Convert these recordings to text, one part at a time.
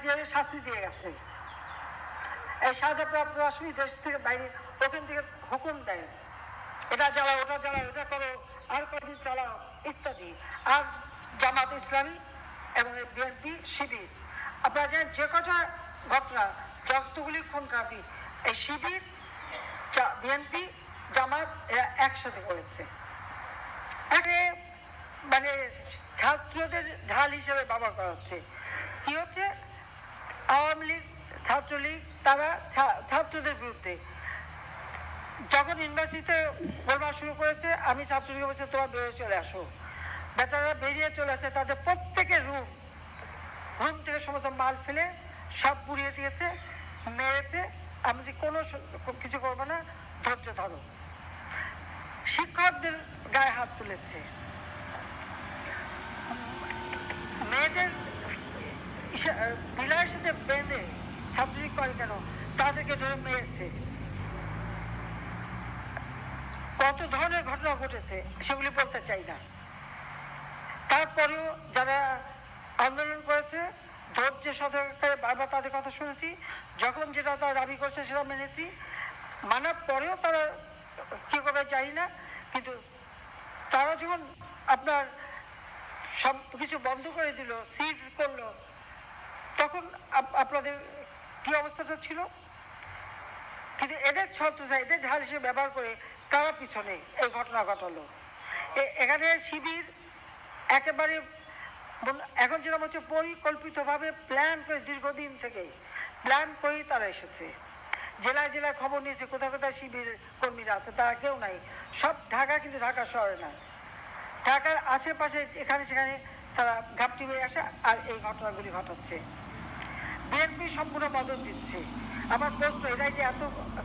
যে শাস্তি দিয়ে গেছে। এই সাজাপ্রাপ্ত রাষ্ট্রপতি দেশ থেকে বাইরে ওখান থেকে হুকুম দেয়, এটা জ্বালাও, ওটা জ্বালাও, এটা করো, আর কদিন চালাও ইত্যাদি। আর জামাত ইসলামী এবং বিএনপি শিবির, আপনারা জানেন যে কটা ঘটনা যতগুলি খুন খারাপি এই শিবির, বিএনপি, জামাত এরা একসাথে করেছে। একে মানে ছাত্রদের ঢাল হিসেবে ব্যবহার করা হচ্ছে। কি হচ্ছে, আওয়ামী লীগ, ছাত্রলীগ তারা ছাত্রদের বিরুদ্ধে যখন ইউনিভার্সিটিতে গোলমাল শুরু করেছে, আমি ছাত্রলীগ বলছি তোমরা বেরিয়ে চলে আসো। বেচারা বেরিয়ে চলে আসে, তাদের প্রত্যেকের রুম থেকে সমস্ত মাল ফেলে সব পুড়িয়ে দিয়েছে, মেরেছে। আমি যে কোনো কিছু করবো না, ধৈর্য ধরো। শিক্ষকদের গায়ে হাত তুলেছে, মেয়েদের বিলাসের সাথে বেঁধে ছাত্রলীগ করে কেন, তাদেরকে ধরে মেরেছে। কত ধরনের ঘটনা ঘটেছে সেগুলি বলতে চাই না। তারপরেও যারা আন্দোলন করেছে ধৈর্যের সাথে বারবার তাদের কথা শুনেছি, যখন যেটা তারা দাবি করছে সেটা মেনেছি, মানার পরেও তারা কী করবে জানি না। কিন্তু তারা যখন আপনার সব কিছু বন্ধ করে দিল, সিজ করলো, তখন আপনাদের কী অবস্থাটা ছিল। কিন্তু এদের ছত্রছা, এদের ঢাল হিসেবে ব্যবহার করে তারা পিছনে এই ঘটনা ঘটালো। এখানে শিবির একেবারে এখন যেরকম হচ্ছে পরিকল্পিতভাবে প্ল্যান করে, দীর্ঘদিন থেকে প্ল্যান করেই তারা এসেছে। জেলায় জেলায় খবর নিয়েছে কোথায় কোথায় শিবির কর্মীরা আছে, তারা কেউ নাই, সব ঢাকা, কিন্তু ঢাকা শহরে না, ঢাকার আশেপাশে এখানে সেখানে তারা ঘাপটি হয়ে আসে আর এই ঘটনাগুলি ঘটাচ্ছে। বিএনপি সম্পূর্ণ মদত দিচ্ছে। আমার প্রশ্ন, এরাই যে এত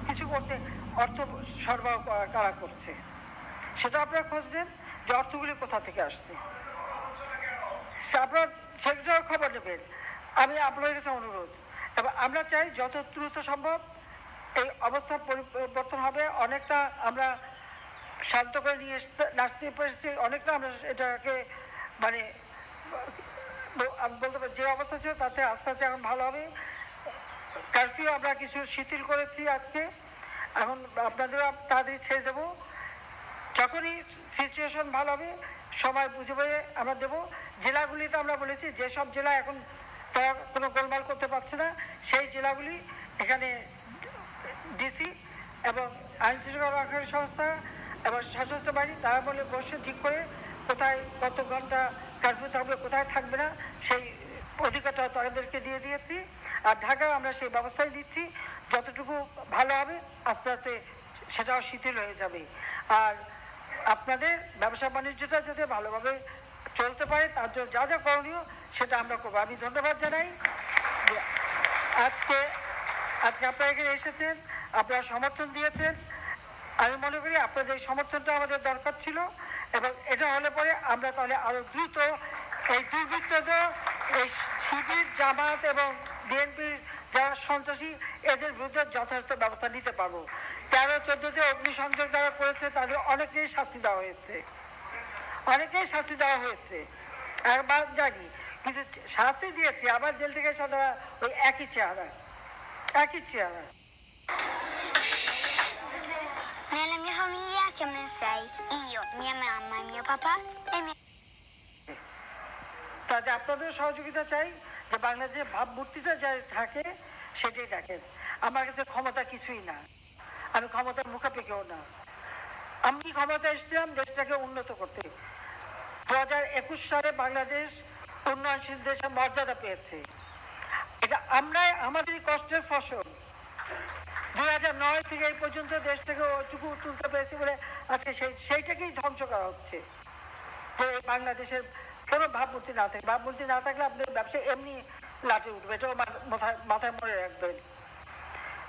কিছু করছে, অর্থ সরবরাহ কারা করছে সেটা আপনারা খুঁজবেন, যে অর্থগুলি কোথা থেকে আসছে আপনারা সেটাও খবর নেবেন। আমি আপনাদের কাছে অনুরোধ, এবং আমরা চাই যত দ্রুত সম্ভব এই অবস্থার পরিবর্তন হবে। অনেকটা আমরা শান্ত করে নিয়ে আসতে পেরেছি, অনেকটা আমরা এটাকে মানে বলতে পারি যে অবস্থা ছিল তাতে আস্তে আস্তে এখন ভালো হবে। কারফিউ আমরা কিছু শিথিল করেছি আজকে, এখন আপনাদেরও তাড়াতাড়ি ছেড়ে দেবো। যখনই সিচুয়েশন ভালো হবে সময় বুঝে বুঝে আমরা দেবো। জেলাগুলিতে আমরা বলেছি যেসব জেলা এখন তারা কোনো গোলমাল করতে পারছে না, সেই জেলাগুলি এখানে ডিসি এবং আইন শৃঙ্খলা রক্ষাকারী সংস্থা এবং সশস্ত্র বাহিনী তারা বলে বসে ঠিক করে কোথায় কত ঘন্টা কারফিউ থাকবে, কোথায় থাকবে না, সেই অধিকারটা তাদেরকে দিয়ে দিয়েছি। আর ঢাকায় আমরা সেই ব্যবস্থাই দিচ্ছি, যতটুকু ভালো হবে আস্তে আস্তে সেটাও শিথিল হয়ে যাবে। আর আপনাদের ব্যবসা বাণিজ্যটা যাতে ভালোভাবে চলতে পারে তার জন্য যা যা করণীয় সেটা আমরা করবো। আমি ধন্যবাদ জানাই যে আজকে আপনারা এখানে এসেছেন, আপনারা সমর্থন দিয়েছেন। আমি মনে করি আপনাদের সমর্থনটা আমাদের দরকার ছিল, এবং এটা হলে পরে আমরা তাহলে আরও দ্রুত এই দুর্বৃত্তদের, এই শিবির, জামাত এবং বিএনপির যারা সন্ত্রাসী এদের বিরুদ্ধে যথাযথ ব্যবস্থা নিতে পারবো। 13-14তে অগ্নিসংযোগ যারা করেছে তাদের অনেকেই শাস্তি দেওয়া হয়েছে, একবার জানি, কিন্তু শাস্তি দিয়েছে, আবার জেল থেকে তারা ওই একই চেহারা। Nella mia famiglia siamo in 6, io, mia mamma e mio papà e mia... তাতে আপনাদের সহযোগিতা চাই, যে বাংলাদেশে ভাবমূর্তিটা যা থাকে সেটাই দেখেন। আমার কাছে ক্ষমতা কিছুই না, আমি ক্ষমতার মুখাপেক্ষিও না। আমি ক্ষমতা এসেছিলাম দেশটাকে উন্নত করতে। 2021 সালে বাংলাদেশ উন্নয়নশীল দেশের মর্যাদা পেয়েছে, এটা আমরাই আমাদেরই কষ্টের ফসল। 2009 থেকে এই পর্যন্ত দেশটাকে ওইটুকু তুলতে পেরেছি বলে আজকে সেইটাকেই ধ্বংস করা হচ্ছে। যে বাংলাদেশের কোনো ভাবমূর্তি না থাকে, ভাবমূর্তি না থাকলে আপনার ব্যবসা এমনি লাটে উঠবে, এটাও মাথায় মনে রাখবেন।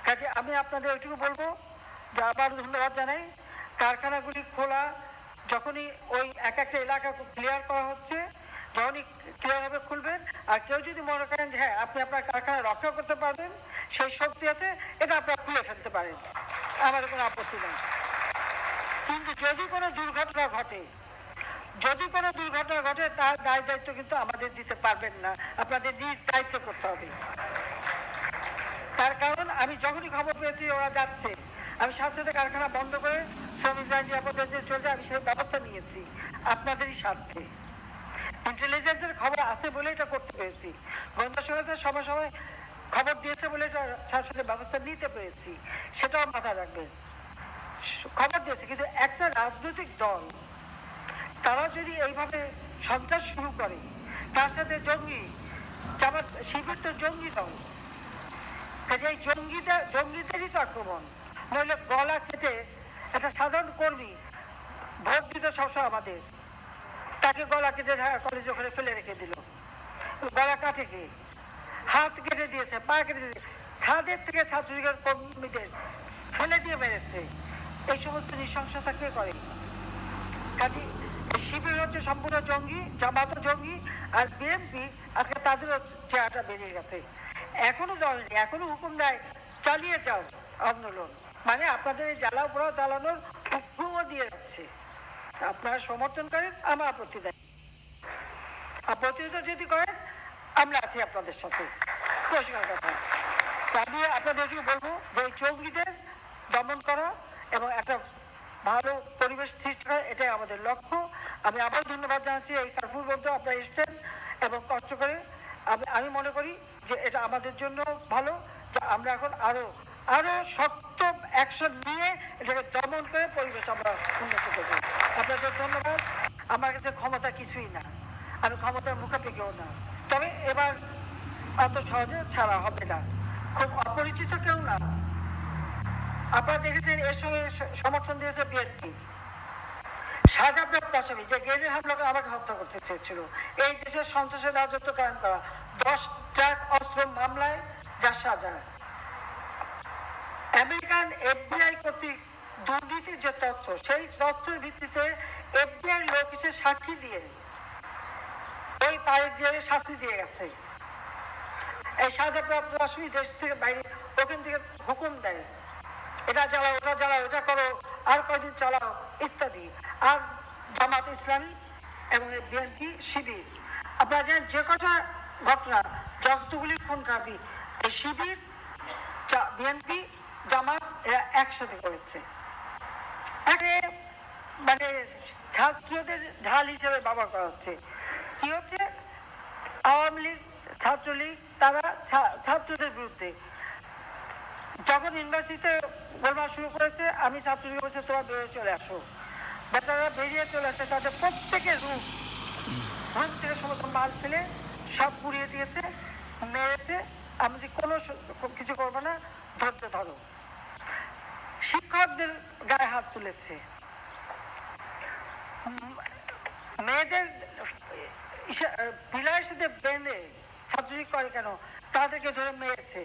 কাজে আমি আপনাদের ওইটুকু বলবো যে আবার ধন্যবাদ জানাই। কারখানাগুলি খোলা, যখনই ওই এক একটা এলাকা ক্লিয়ার করা হচ্ছে, যখনই ক্লিয়ার হবে খুলবেন। আর কেউ যদি মনে করেন যে হ্যাঁ আপনি আপনার কারখানা রক্ষা করতে পারবেন, সেই শক্তি আছে, এটা আপনারা খুলে ফেলতে পারেন, আমাদের কোনো আপত্তি নেই। কিন্তু যদি কোনো দুর্ঘটনা ঘটে, যদি কোনো দুর্ঘটনা ঘটে তার দায় দায়িত্ব কিন্তু আমাদের দিতে পারবেন না, আপনাদের নিজ দায়িত্ব করতে হবে। তার কারণ আমি যখনই খবর পেয়েছি ওরা যাচ্ছে, আমি সাথে সাথে কারখানা বন্ধ করে শ্রমিকরা নিরাপদে যে চলছে আমি সেই ব্যবস্থা নিয়েছি আপনাদেরই স্বার্থে। ইন্টেলিজেন্সের খবর আছে বলে এটা করতে পেরেছি, গোয়েন্দা সংস্থার সময় সময় খবর দিয়েছে বলে এটা সাথে সাথে ব্যবস্থা নিতে পেরেছি, সেটাও মাথায় রাখবেন। খবর দিয়েছে, কিন্তু একটা রাজনৈতিক দল তারা যদি এইভাবে সন্ত্রাস শুরু করে, তার সাথে জঙ্গি জামাত শিবির তো জঙ্গি দল, কাজে এই জঙ্গিদেরই তো আক্রমণ, নইলে গলা কেটে একটা সাধারণ কর্মী ভোট দিতে সবসময় আমাদের, তাকে গলা কেটে কলেজে ওখানে ফেলে রেখে দিল, গলা কাটে কে, হাত কেটে দিয়েছে, পা কেটে দিয়েছে, ছাদের থেকে ছাত্রলীগের কর্মীদের ফেলে দিয়ে মেরেছে। এই সমস্ত নৃশংসতা কে করে? কাজে শিবির হচ্ছে সম্পূর্ণ জঙ্গি, জামাতও জঙ্গি, আর বিএনপি আজকে তাদেরও চেহারাটা বেরিয়ে গেছে। এখনো দল নেই, এখনো হুকুম দেয় চালিয়ে যাও আন্দোলন, মানে আপনাদের এই জ্বালাও পোড়াও চালানোর হুকুমও দিয়ে যাচ্ছে। আপনারা সমর্থন করেন, আমরা আপত্তি দেয়, আর প্রতিরোধ যদি করেন আমরা আছি আপনাদের সাথে, পরিষ্কার কথা। আমি আপনাদেরকে বলবো যে এই জঙ্গিদের দমন করা এবং একটা ভালো পরিবেশ সৃষ্টি করা, এটাই আমাদের লক্ষ্য। আমি আবার ধন্যবাদ জানাচ্ছি এই কার্ফুর মধ্যে আপনারা এসছেন এবং কষ্ট করে। আমি মনে করি যে এটা আমাদের জন্য ভালো, যে আমরা এখন আরো শক্ত অ্যাকশন নিয়ে এটাকে দমন করে পরিবেশ আমরা উন্নত করবো। আপনাদের ধন্যবাদ। আমার কাছে ক্ষমতা কিছুই না, আমি ক্ষমতার মুখাপেক্ষিও না, তবে এবার অত সহজে ছাড়া হবে না, খুব অপরিচিত কেউ না। আপনারা দেখেছেন এর সঙ্গে সমর্থন দিয়েছে বিএনপি, শাহজাহান আসামি যে গ্রেনেড হামলা করে আমাকে হত্যা করতে চেয়েছিল, এই দেশের সন্ত্রাসের রাজত্ব কায়েম করা, 10 ট্রাক অস্ত্র মামলায় যা সাজা, আমেরিকান এফবিআই কর্তৃক দুর্নীতির যে তথ্য, সেই তথ্যের ভিত্তিতে এফবিআই লোক হিসেবে সাক্ষী দিয়ে ওই পায়ের জেলে শাস্তি দিয়ে গেছে। এই শাহজাহান আসামি দেশ থেকে বাইরে ওখান থেকে হুকুম দেয়, এটা জ্বালাও, ওটা জ্বালাও, এটা করো, আর কয়দিন চালাও ইত্যাদি। আর জামাত ইসলামী এবং বিএনপি শিবির, আপনারা জানেন যে কটা ঘটনা যতগুলি খুন খাবি এই শিবির বিএনপি জামাত এরা একসাথে করেছে। একে মানে ছাত্রদের ঢাল হিসেবে ব্যবহার করা হচ্ছে। কি হচ্ছে, আওয়ামী লীগ ছাত্রলীগ তারা ছাত্রদের বিরুদ্ধে যখন ইউনিভার্সিটিতে গোলমাল শুরু করেছে, আমি ছাত্রলীগ বলছি তোমরা বেরিয়ে চলে আসো, বাচ্চারা বেরিয়ে চলে আসছে, তাদের প্রত্যেকের রুম থেকে সমস্ত মাল ফেলে সব পুড়িয়ে দিয়েছে, মেরেছে। আমি যে কোনো কিছু করবো না, ধরতে ধরো। শিক্ষকদের গায়ে হাত তুলেছে, মেয়েদের পিলারের সাথে বেঁধে ছাত্রলীগ করে কেন, তাদেরকে ধরে মেরেছে।